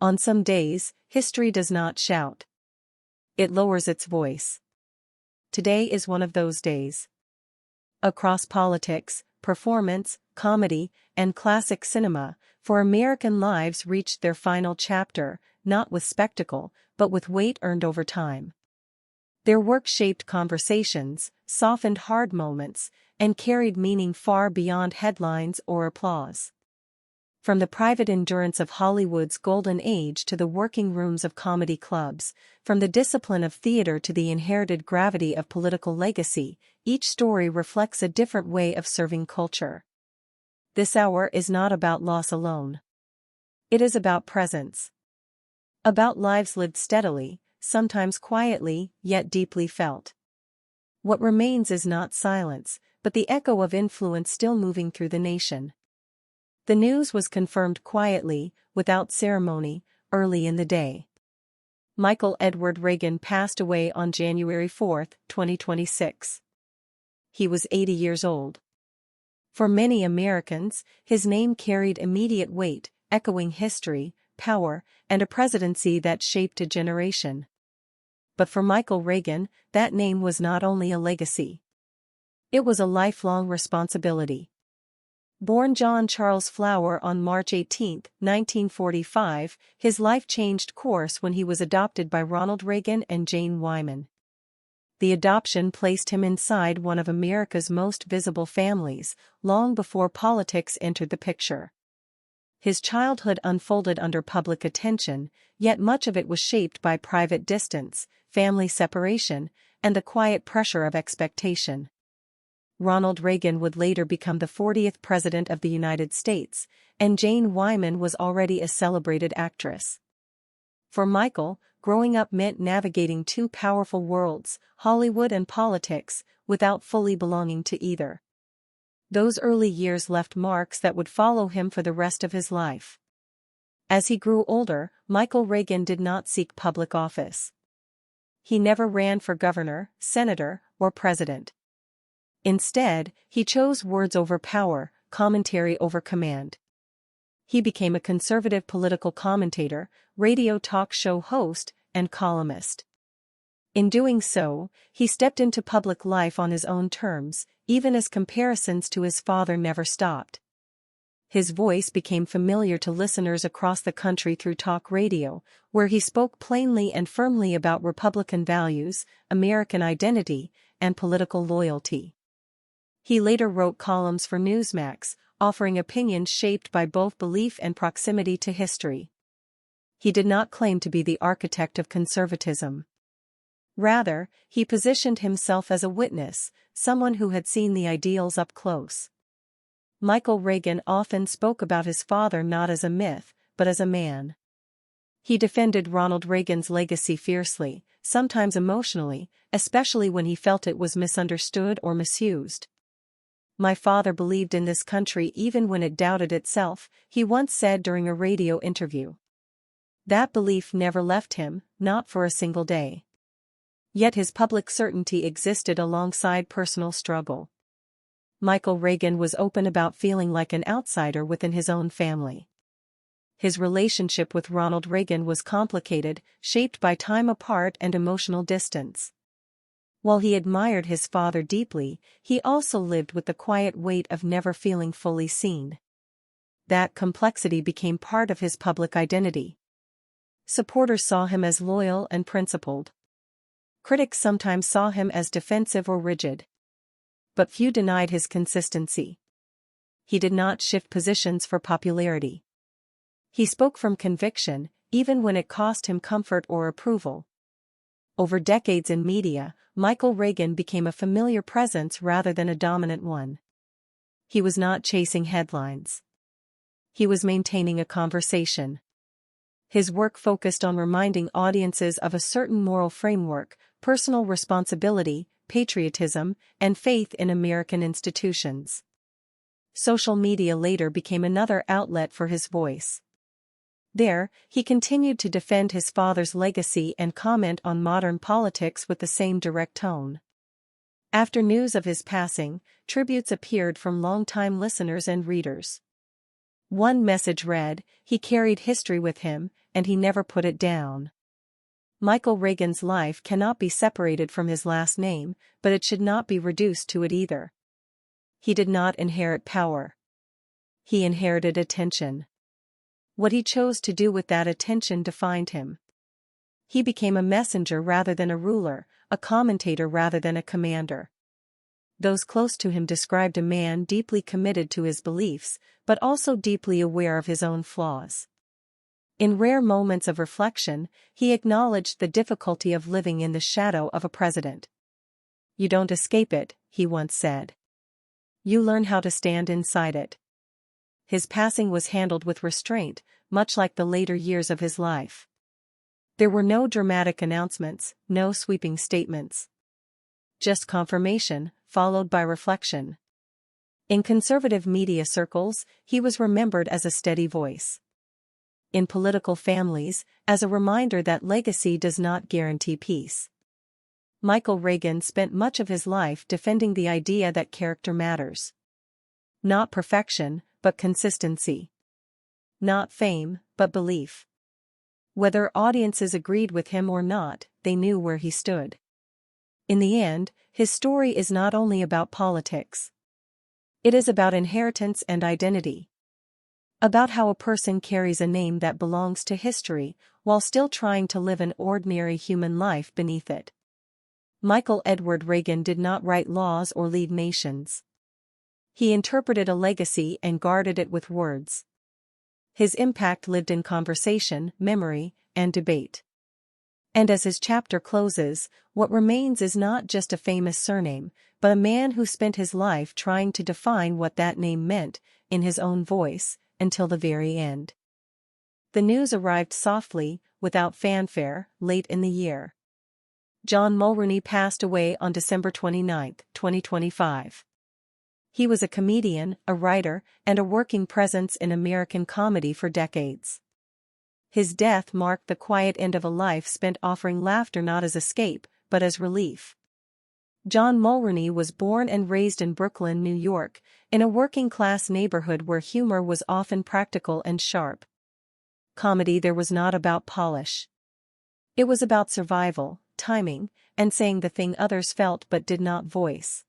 On some days, history does not shout. It lowers its voice. Today is one of those days. Across politics, performance, comedy, and classic cinema, for American lives reached their final chapter, not with spectacle, but with weight earned over time. Their work shaped conversations, softened hard moments, and carried meaning far beyond headlines or applause. From the private endurance of Hollywood's golden age to the working rooms of comedy clubs, from the discipline of theater to the inherited gravity of political legacy, each story reflects a different way of serving culture. This hour is not about loss alone. It is about presence. About lives lived steadily, sometimes quietly, yet deeply felt. What remains is not silence, but the echo of influence still moving through the nation. The news was confirmed quietly, without ceremony, early in the day. Michael Edward Reagan passed away on January 4, 2026. He was 80 years old. For many Americans, his name carried immediate weight, echoing history, power, and a presidency that shaped a generation. But for Michael Reagan, that name was not only a legacy. It was a lifelong responsibility. Born John Charles Flaugher on March 18, 1945, his life changed course when he was adopted by Ronald Reagan and Jane Wyman. The adoption placed him inside one of America's most visible families, long before politics entered the picture. His childhood unfolded under public attention, yet much of it was shaped by private distance, family separation, and the quiet pressure of expectation. Ronald Reagan would later become the 40th President of the United States, and Jane Wyman was already a celebrated actress. For Michael, growing up meant navigating two powerful worlds, Hollywood and politics, without fully belonging to either. Those early years left marks that would follow him for the rest of his life. As he grew older, Michael Reagan did not seek public office. He never ran for governor, senator, or president. Instead, he chose words over power, commentary over command. He became a conservative political commentator, radio talk show host, and columnist. In doing so, he stepped into public life on his own terms, even as comparisons to his father never stopped. His voice became familiar to listeners across the country through talk radio, where he spoke plainly and firmly about Republican values, American identity, and political loyalty. He later wrote columns for Newsmax, offering opinions shaped by both belief and proximity to history. He did not claim to be the architect of conservatism. Rather, he positioned himself as a witness, someone who had seen the ideals up close. Michael Reagan often spoke about his father not as a myth, but as a man. He defended Ronald Reagan's legacy fiercely, sometimes emotionally, especially when he felt it was misunderstood or misused. "My father believed in this country even when it doubted itself," he once said during a radio interview. That belief never left him, not for a single day. Yet his public certainty existed alongside personal struggle. Michael Reagan was open about feeling like an outsider within his own family. His relationship with Ronald Reagan was complicated, shaped by time apart and emotional distance. While he admired his father deeply, he also lived with the quiet weight of never feeling fully seen. That complexity became part of his public identity. Supporters saw him as loyal and principled. Critics sometimes saw him as defensive or rigid. But few denied his consistency. He did not shift positions for popularity. He spoke from conviction, even when it cost him comfort or approval. Over decades in media, Michael Reagan became a familiar presence rather than a dominant one. He was not chasing headlines. He was maintaining a conversation. His work focused on reminding audiences of a certain moral framework, personal responsibility, patriotism, and faith in American institutions. Social media later became another outlet for his voice. There, he continued to defend his father's legacy and comment on modern politics with the same direct tone. After news of his passing, tributes appeared from longtime listeners and readers. One message read, "He carried history with him, and he never put it down." Michael Reagan's life cannot be separated from his last name, but it should not be reduced to it either. He did not inherit power. He inherited attention. What he chose to do with that attention defined him. He became a messenger rather than a ruler, a commentator rather than a commander. Those close to him described a man deeply committed to his beliefs, but also deeply aware of his own flaws. In rare moments of reflection, he acknowledged the difficulty of living in the shadow of a president. "You don't escape it," he once said. "You learn how to stand inside it." His passing was handled with restraint, much like the later years of his life. There were no dramatic announcements, no sweeping statements. Just confirmation, followed by reflection. In conservative media circles, he was remembered as a steady voice. In political families, as a reminder that legacy does not guarantee peace. Michael Reagan spent much of his life defending the idea that character matters. Not perfection, but consistency. Not fame, but belief. Whether audiences agreed with him or not, they knew where he stood. In the end, his story is not only about politics. It is about inheritance and identity. About how a person carries a name that belongs to history, while still trying to live an ordinary human life beneath it. Michael Edward Reagan did not write laws or lead nations. He interpreted a legacy and guarded it with words. His impact lived in conversation, memory, and debate. And as his chapter closes, what remains is not just a famous surname, but a man who spent his life trying to define what that name meant, in his own voice, until the very end. The news arrived softly, without fanfare, late in the year. John Mulrooney passed away on December 29, 2025. He was a comedian, a writer, and a working presence in American comedy for decades. His death marked the quiet end of a life spent offering laughter not as escape, but as relief. John Mulrooney was born and raised in Brooklyn, New York, in a working-class neighborhood where humor was often practical and sharp. Comedy there was not about polish. It was about survival, timing, and saying the thing others felt but did not voice.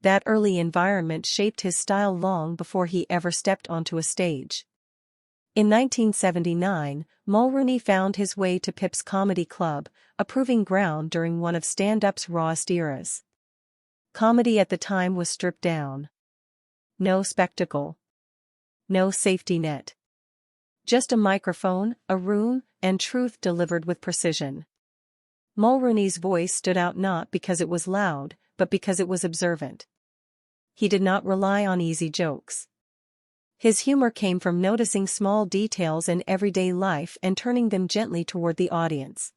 That early environment shaped his style long before he ever stepped onto a stage. In 1979, Mulrooney found his way to Pip's Comedy Club, a proving ground during one of stand-up's rawest eras. Comedy at the time was stripped down. No spectacle. No safety net. Just a microphone, a room, and truth delivered with precision. Mulrooney's voice stood out not because it was loud, but because it was observant. He did not rely on easy jokes. His humor came from noticing small details in everyday life and turning them gently toward the audience.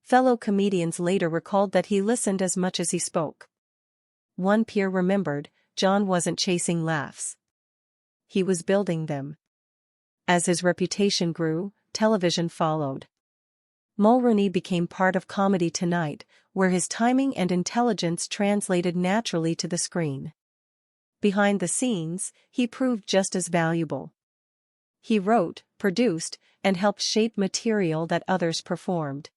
Fellow comedians later recalled that he listened as much as he spoke. One peer remembered, John wasn't chasing laughs. He was building them. As his reputation grew, television followed. Mulrooney became part of Comedy Tonight, where his timing and intelligence translated naturally to the screen. Behind the scenes, he proved just as valuable. He wrote, produced, and helped shape material that others performed.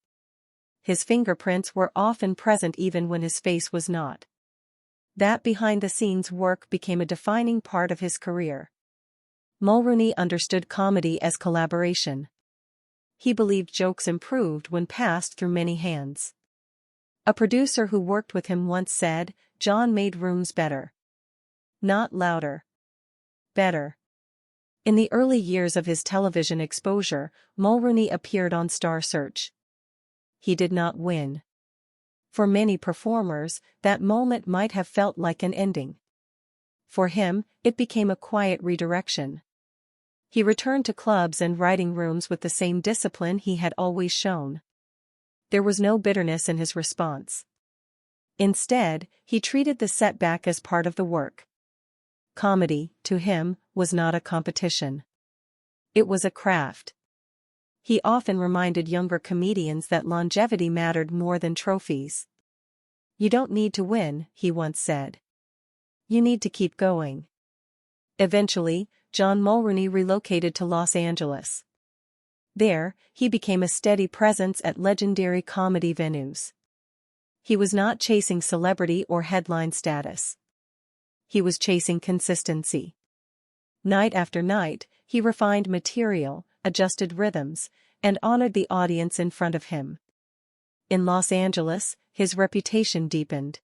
His fingerprints were often present even when his face was not. That behind-the-scenes work became a defining part of his career. Mulrooney understood comedy as collaboration. He believed jokes improved when passed through many hands. A producer who worked with him once said, "John made rooms better. Not louder. Better." In the early years of his television exposure, Mulrooney appeared on Star Search. He did not win. For many performers, that moment might have felt like an ending. For him, it became a quiet redirection. He returned to clubs and writing rooms with the same discipline he had always shown. There was no bitterness in his response. Instead, he treated the setback as part of the work. Comedy, to him, was not a competition. It was a craft. He often reminded younger comedians that longevity mattered more than trophies. "You don't need to win," he once said. "You need to keep going." Eventually, John Mulrooney relocated to Los Angeles. There, he became a steady presence at legendary comedy venues. He was not chasing celebrity or headline status. He was chasing consistency. Night after night, he refined material, adjusted rhythms, and honored the audience in front of him. In Los Angeles, his reputation deepened.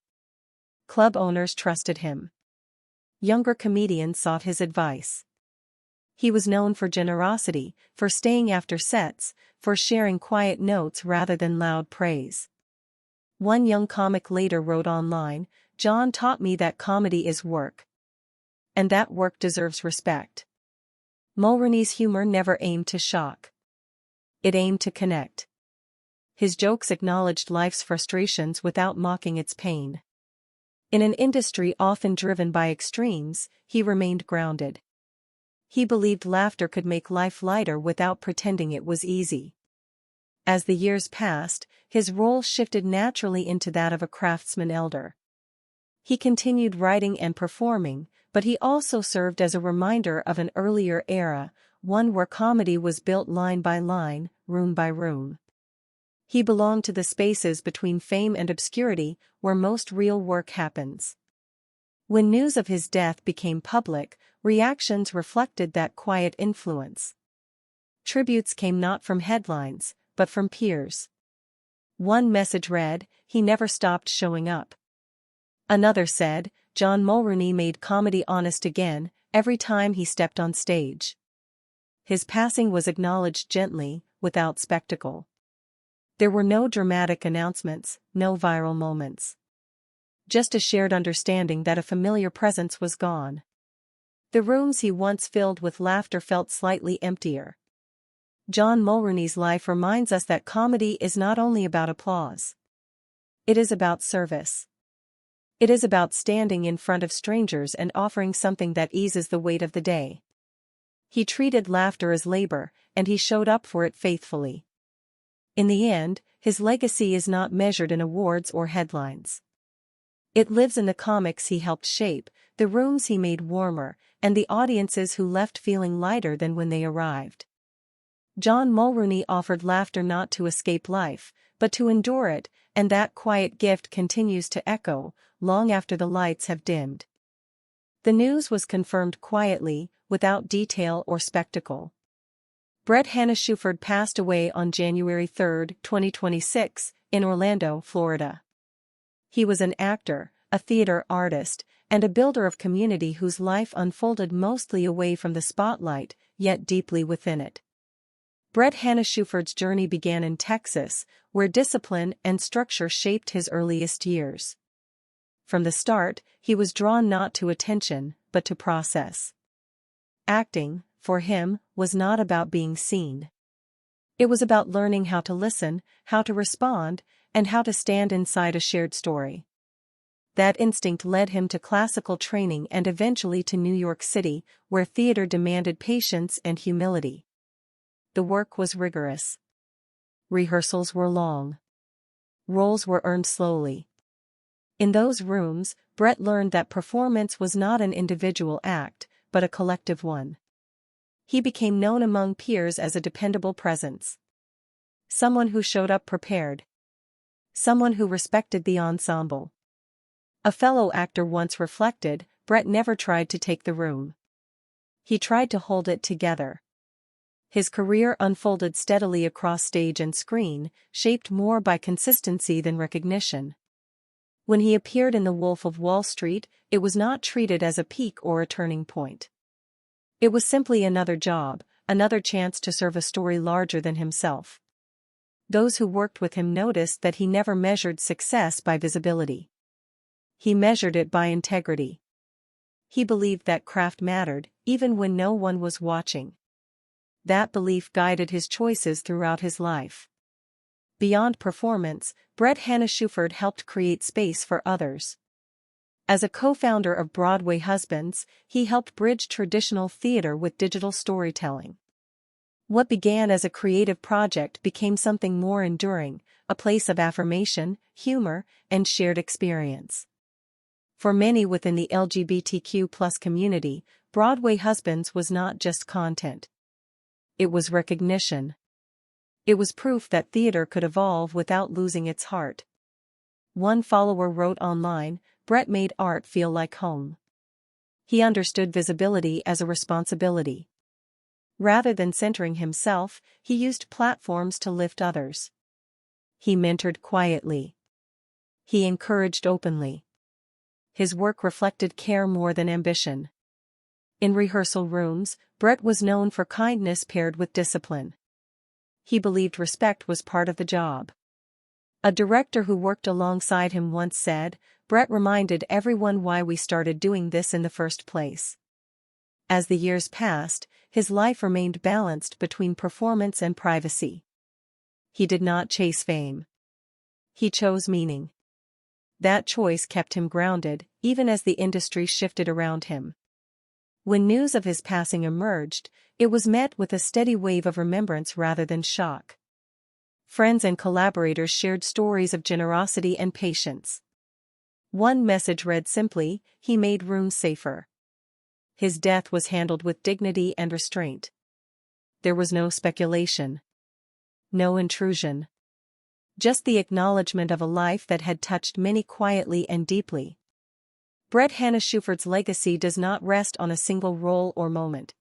Club owners trusted him. Younger comedians sought his advice. He was known for generosity, for staying after sets, for sharing quiet notes rather than loud praise. One young comic later wrote online, "John taught me that comedy is work. And that work deserves respect." Mulrooney's humor never aimed to shock. It aimed to connect. His jokes acknowledged life's frustrations without mocking its pain. In an industry often driven by extremes, he remained grounded. He believed laughter could make life lighter without pretending it was easy. As the years passed, his role shifted naturally into that of a craftsman elder. He continued writing and performing, but he also served as a reminder of an earlier era, one where comedy was built line by line, room by room. He belonged to the spaces between fame and obscurity, where most real work happens. When news of his death became public, reactions reflected that quiet influence. Tributes came not from headlines, but from peers. One message read, "He never stopped showing up." Another said, "John Mulrooney made comedy honest again, every time he stepped on stage." His passing was acknowledged gently, without spectacle. There were no dramatic announcements, no viral moments. Just a shared understanding that a familiar presence was gone. The rooms he once filled with laughter felt slightly emptier. John Mulrooney's life reminds us that comedy is not only about applause. It is about service. It is about standing in front of strangers and offering something that eases the weight of the day. He treated laughter as labor, and he showed up for it faithfully. In the end, his legacy is not measured in awards or headlines. It lives in the comics he helped shape, the rooms he made warmer, and the audiences who left feeling lighter than when they arrived. John Mulrooney offered laughter not to escape life, but to endure it, and that quiet gift continues to echo, long after the lights have dimmed. The news was confirmed quietly, without detail or spectacle. Bret Hanna-Shuford passed away on January 3, 2026, in Orlando, Florida. He was an actor, a theater artist, and a builder of community whose life unfolded mostly away from the spotlight, yet deeply within it. Bret Hanna-Shuford's journey began in Texas, where discipline and structure shaped his earliest years. From the start, he was drawn not to attention, but to process. Acting, for him, was not about being seen. It was about learning how to listen, how to respond, and how to stand inside a shared story. That instinct led him to classical training and eventually to New York City, where theater demanded patience and humility. The work was rigorous. Rehearsals were long. Roles were earned slowly. In those rooms, Bret learned that performance was not an individual act, but a collective one. He became known among peers as a dependable presence. Someone who showed up prepared. Someone who respected the ensemble. A fellow actor once reflected, Bret never tried to take the room. He tried to hold it together. His career unfolded steadily across stage and screen, shaped more by consistency than recognition. When he appeared in The Wolf of Wall Street, it was not treated as a peak or a turning point. It was simply another job, another chance to serve a story larger than himself. Those who worked with him noticed that he never measured success by visibility. He measured it by integrity. He believed that craft mattered, even when no one was watching. That belief guided his choices throughout his life. Beyond performance, Bret Hanna-Shuford helped create space for others. As a co-founder of Broadway Husbands, he helped bridge traditional theater with digital storytelling. What began as a creative project became something more enduring, a place of affirmation, humor, and shared experience. For many within the LGBTQ+ community, Broadway Husbands was not just content. It was recognition. It was proof that theater could evolve without losing its heart. One follower wrote online, "Brett made art feel like home." He understood visibility as a responsibility. Rather than centering himself, he used platforms to lift others. He mentored quietly. He encouraged openly. His work reflected care more than ambition. In rehearsal rooms, Brett was known for kindness paired with discipline. He believed respect was part of the job. A director who worked alongside him once said, "Brett reminded everyone why we started doing this in the first place." As the years passed, his life remained balanced between performance and privacy. He did not chase fame. He chose meaning. That choice kept him grounded, even as the industry shifted around him. When news of his passing emerged, it was met with a steady wave of remembrance rather than shock. Friends and collaborators shared stories of generosity and patience. One message read simply, "He made rooms safer." His death was handled with dignity and restraint. There was no speculation. No intrusion. Just the acknowledgement of a life that had touched many quietly and deeply. Brett Hanna-Shuford's legacy does not rest on a single role or moment.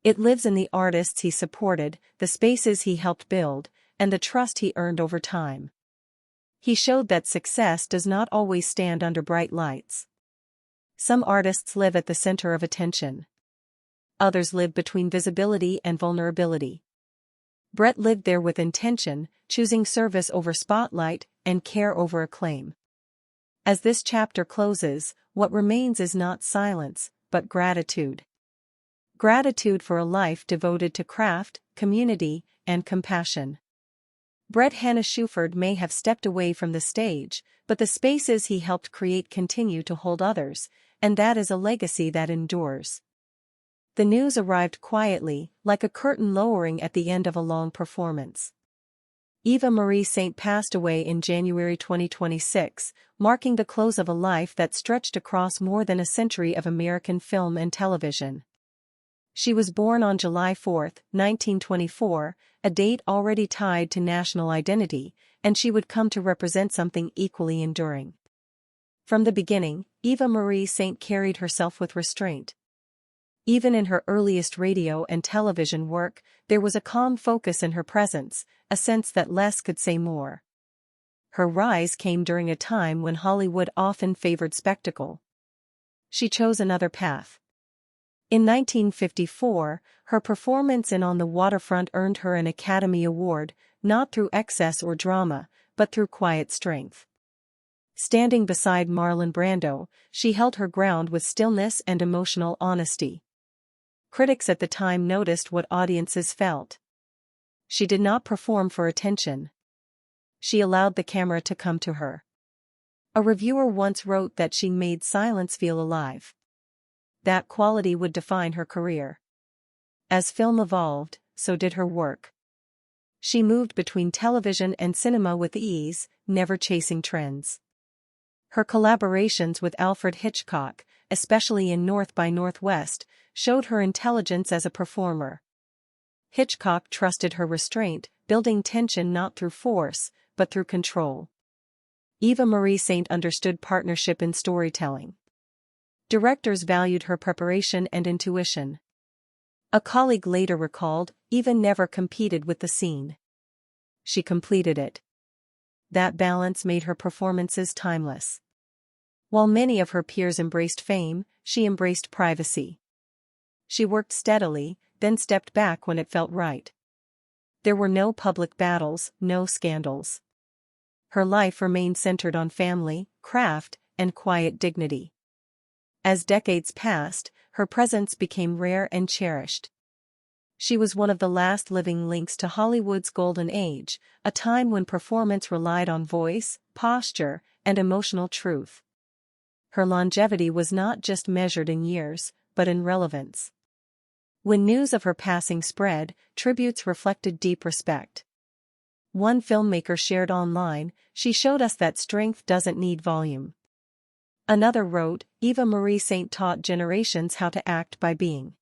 It lives in the artists he supported, the spaces he helped build, and the trust he earned over time. He showed that success does not always stand under bright lights. Some artists live at the center of attention. Others live between visibility and vulnerability. Brett lived there with intention, choosing service over spotlight and care over acclaim. As this chapter closes, what remains is not silence, but gratitude. Gratitude for a life devoted to craft, community, and compassion. Brett Hanna-Shuford may have stepped away from the stage, but the spaces he helped create continue to hold others, and that is a legacy that endures. The news arrived quietly, like a curtain lowering at the end of a long performance. Eva Marie Saint passed away in January 2026, marking the close of a life that stretched across more than a century of American film and television. She was born on July 4, 1924, a date already tied to national identity, and she would come to represent something equally enduring. From the beginning, Eva Marie Saint carried herself with restraint. Even in her earliest radio and television work, there was a calm focus in her presence, a sense that less could say more. Her rise came during a time when Hollywood often favored spectacle. She chose another path. In 1954, her performance in On the Waterfront earned her an Academy Award, not through excess or drama, but through quiet strength. Standing beside Marlon Brando, she held her ground with stillness and emotional honesty. Critics at the time noticed what audiences felt. She did not perform for attention. She allowed the camera to come to her. A reviewer once wrote that she made silence feel alive. That quality would define her career. As film evolved, so did her work. She moved between television and cinema with ease, never chasing trends. Her collaborations with Alfred Hitchcock, especially in North by Northwest, showed her intelligence as a performer. Hitchcock trusted her restraint, building tension not through force, but through control. Eva Marie Saint understood partnership in storytelling. Directors valued her preparation and intuition. A colleague later recalled, Eva never competed with the scene. She completed it. That balance made her performances timeless. While many of her peers embraced fame, she embraced privacy. She worked steadily, then stepped back when it felt right. There were no public battles, no scandals. Her life remained centered on family, craft, and quiet dignity. As decades passed, her presence became rare and cherished. She was one of the last living links to Hollywood's golden age, a time when performance relied on voice, posture, and emotional truth. Her longevity was not just measured in years, but in relevance. When news of her passing spread, tributes reflected deep respect. One filmmaker shared online, "She showed us that strength doesn't need volume." Another wrote, Eva Marie Saint taught generations how to act by being.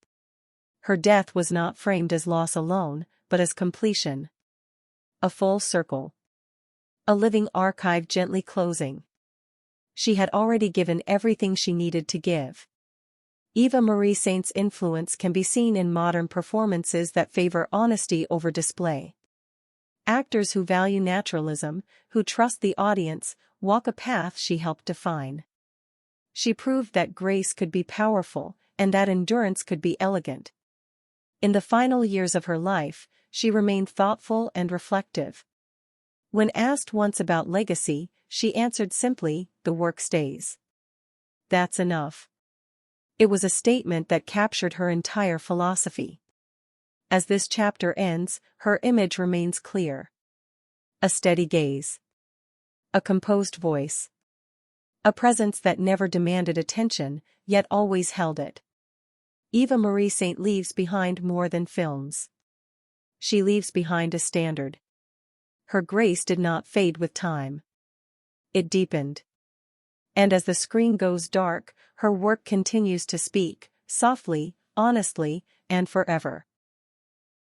Her death was not framed as loss alone, but as completion. A full circle. A living archive gently closing. She had already given everything she needed to give. Eva Marie Saint's influence can be seen in modern performances that favor honesty over display. Actors who value naturalism, who trust the audience, walk a path she helped define. She proved that grace could be powerful, and that endurance could be elegant. In the final years of her life, she remained thoughtful and reflective. When asked once about legacy, she answered simply, "The work stays." That's enough. It was a statement that captured her entire philosophy. As this chapter ends, her image remains clear. A steady gaze. A composed voice. A presence that never demanded attention, yet always held it. Eva Marie Saint leaves behind more than films. She leaves behind a standard. Her grace did not fade with time. It deepened. And as the screen goes dark, her work continues to speak, softly, honestly, and forever.